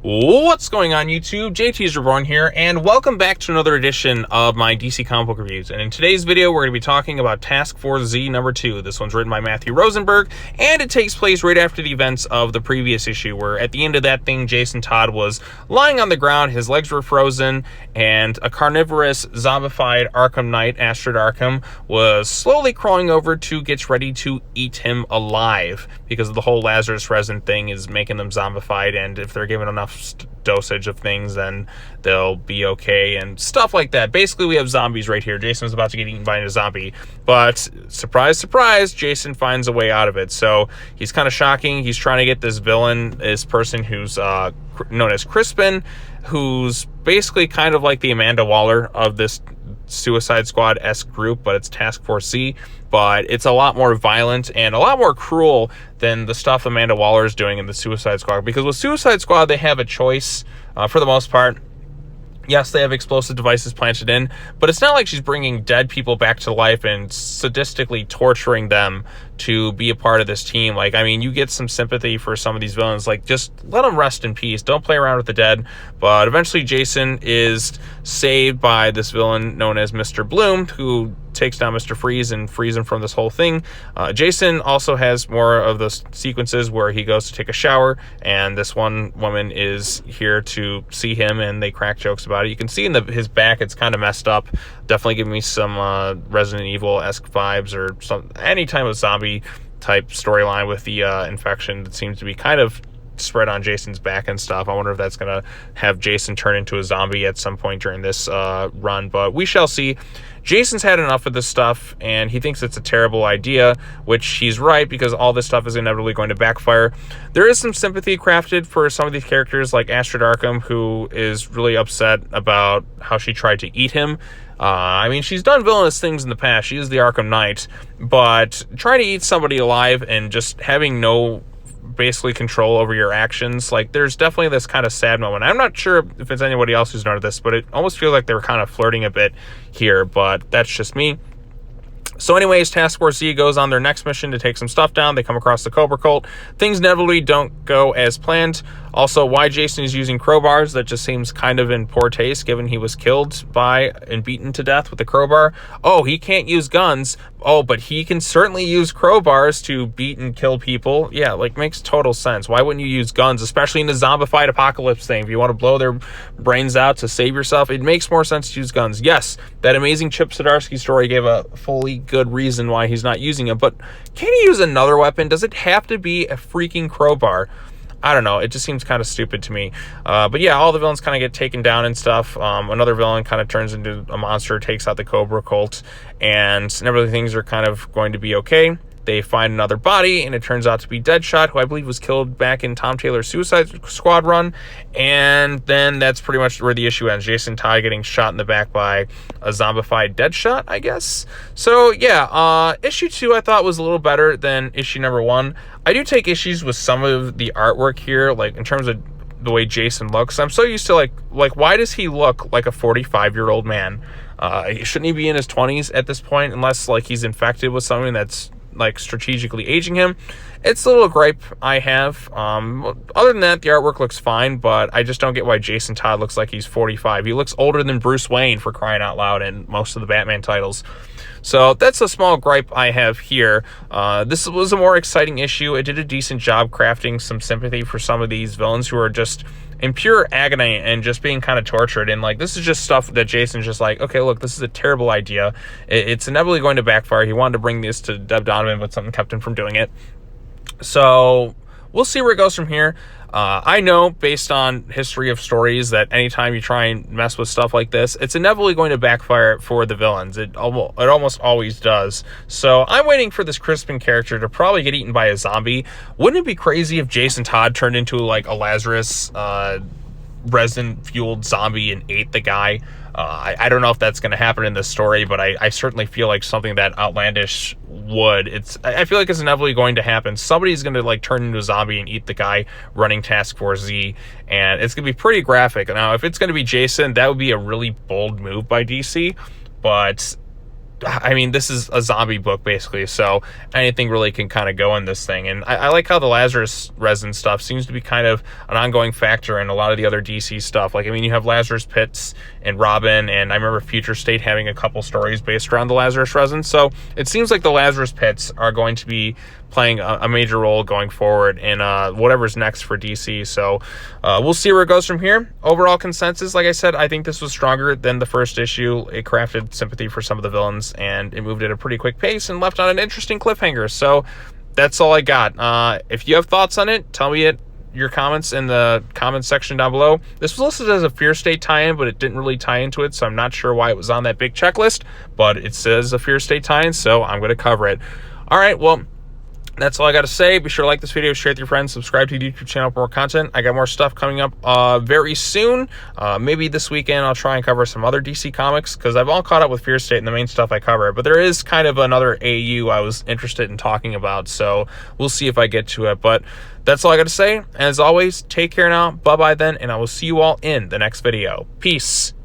What's going on, YouTube? JT's Reborn here, and welcome back to another edition of my DC comic book reviews. And in today's video, we're going to be talking about Task Force Z number 2. This one's written by Matthew Rosenberg, and it takes place right after the events of the previous issue, where at the end of that thing, Jason Todd was lying on the ground, his legs were frozen, and a carnivorous, zombified Arkham Knight, Astrid Arkham, was slowly crawling over to get ready to eat him alive, because the whole Lazarus Resin thing is making them zombified, and if they're given enough dosage of things, then they'll be okay and stuff like that. Basically, we have zombies right here. Jason's about to get eaten by a zombie, but surprise, surprise, Jason finds a way out of it. So he's kind of shocking. He's trying to get this villain, this person who's known as Crispin, who's basically kind of like the Amanda Waller of this Suicide Squad-esque group, but it's Task Force Z, but it's a lot more violent and a lot more cruel than the stuff Amanda Waller is doing in the Suicide Squad, because with Suicide Squad, they have a choice for the most part. Yes, they have explosive devices planted in, but it's not like she's bringing dead people back to life and sadistically torturing them to be a part of this team. Like, I mean, you get some sympathy for some of these villains. Like, just let them rest in peace. Don't play around with the dead. But eventually, Jason is saved by this villain known as Mr. Bloom, who takes down Mr. Freeze and frees him from this whole thing. Jason also has more of those sequences where he goes to take a shower, and this one woman is here to see him, and they crack jokes about it. You can see in his back, it's kind of messed up. Definitely give me some Resident Evil-esque vibes, or any type of zombie type storyline with the infection that seems to be kind of spread on Jason's back and stuff. I wonder if that's going to have Jason turn into a zombie at some point during this run, but we shall see. Jason's had enough of this stuff, and he thinks it's a terrible idea, which he's right, because all this stuff is inevitably going to backfire. There is some sympathy crafted for some of these characters, like Astrid Arkham, who is really upset about how she tried to eat him. I mean, she's done villainous things in the past. She is the Arkham Knight, but trying to eat somebody alive and just having no basically control over your actions, like, there's definitely this kind of sad moment. I'm not sure if it's anybody else who's noted this, but it almost feels like they were kind of flirting a bit here, but that's just me. So anyways, Task Force Z goes on their next mission to take some stuff down. They come across the Cobra Cult. Things inevitably don't go as planned. Also, why Jason is using crowbars, that just seems kind of in poor taste, given he was killed by and beaten to death with a crowbar. Oh, he can't use guns. Oh, but he can certainly use crowbars to beat and kill people. Yeah, like, makes total sense. Why wouldn't you use guns, especially in the zombified apocalypse thing? If you want to blow their brains out to save yourself, it makes more sense to use guns. Yes, that amazing Chip Zdarsky story gave a fully good reason why he's not using it, but can he use another weapon? Does it have to be a freaking crowbar? I don't know. It just seems kind of stupid to me. But yeah, all the villains kind of get taken down and stuff. Another villain kind of turns into a monster, takes out the Cobra Cult, and inevitably things are kind of going to be okay. They find another body, and it turns out to be Deadshot, who I believe was killed back in Tom Taylor's Suicide Squad run. And then that's pretty much where the issue ends. Jason Todd getting shot in the back by a zombified Deadshot, I guess. So yeah, issue 2 I thought was a little better than issue number 1. I do take issues with some of the artwork here, like in terms of the way Jason looks. I'm so used to like why does he look like a 45-year-old man? Shouldn't he be in his 20s at this point, unless like he's infected with something that's like strategically aging him? It's a little gripe I have. Other than that, the artwork looks fine, but I just don't get why Jason Todd looks like he's 45. He looks older than Bruce Wayne, for crying out loud, in most of the Batman titles. So that's a small gripe I have here. This was a more exciting issue. It did a decent job crafting some sympathy for some of these villains who are just in pure agony and just being kind of tortured. And like, this is just stuff that Jason's just like, okay, look, this is a terrible idea. It's inevitably going to backfire. He wanted to bring this to Deb Donovan, but something kept him from doing it. So we'll see where it goes from here. I know, based on history of stories, that anytime you try and mess with stuff like this, it's inevitably going to backfire for the villains. It almost always does. So I'm waiting for this Crispin character to probably get eaten by a zombie. Wouldn't it be crazy if Jason Todd turned into like a Lazarus resin-fueled zombie and ate the guy? I don't know if that's going to happen in this story, but I certainly feel like something that outlandish would. I feel like it's inevitably going to happen. Somebody's going to like turn into a zombie and eat the guy running Task Force Z, and it's going to be pretty graphic. Now, if it's going to be Jason, that would be a really bold move by DC, but I mean, this is a zombie book, basically, so anything really can kind of go in this thing. And I like how the Lazarus resin stuff seems to be kind of an ongoing factor in a lot of the other DC stuff. Like, I mean, you have Lazarus Pits and Robin, and I remember Future State having a couple stories based around the Lazarus resin. So it seems like the Lazarus Pits are going to be playing a major role going forward in whatever's next for DC. So we'll see where it goes from here. Overall consensus, like I said, I think this was stronger than the first issue. It crafted sympathy for some of the villains, and it moved at a pretty quick pace and left on an interesting cliffhanger. So that's all I got. If you have thoughts on it, tell me your comments in the comments section down below. This was listed as a Fear State tie-in, but it didn't really tie into it, so I'm not sure why it was on that big checklist, but it says a Fear State tie-in, so I'm going to cover it. All right, well, that's all I got to say. Be sure to like this video, share it with your friends, subscribe to the YouTube channel for more content. I got more stuff coming up very soon. Maybe this weekend I'll try and cover some other DC comics, because I've all caught up with Fear State and the main stuff I cover. But there is kind of another AU I was interested in talking about, so we'll see if I get to it. But that's all I got to say. And as always, take care now. Bye-bye then, and I will see you all in the next video. Peace.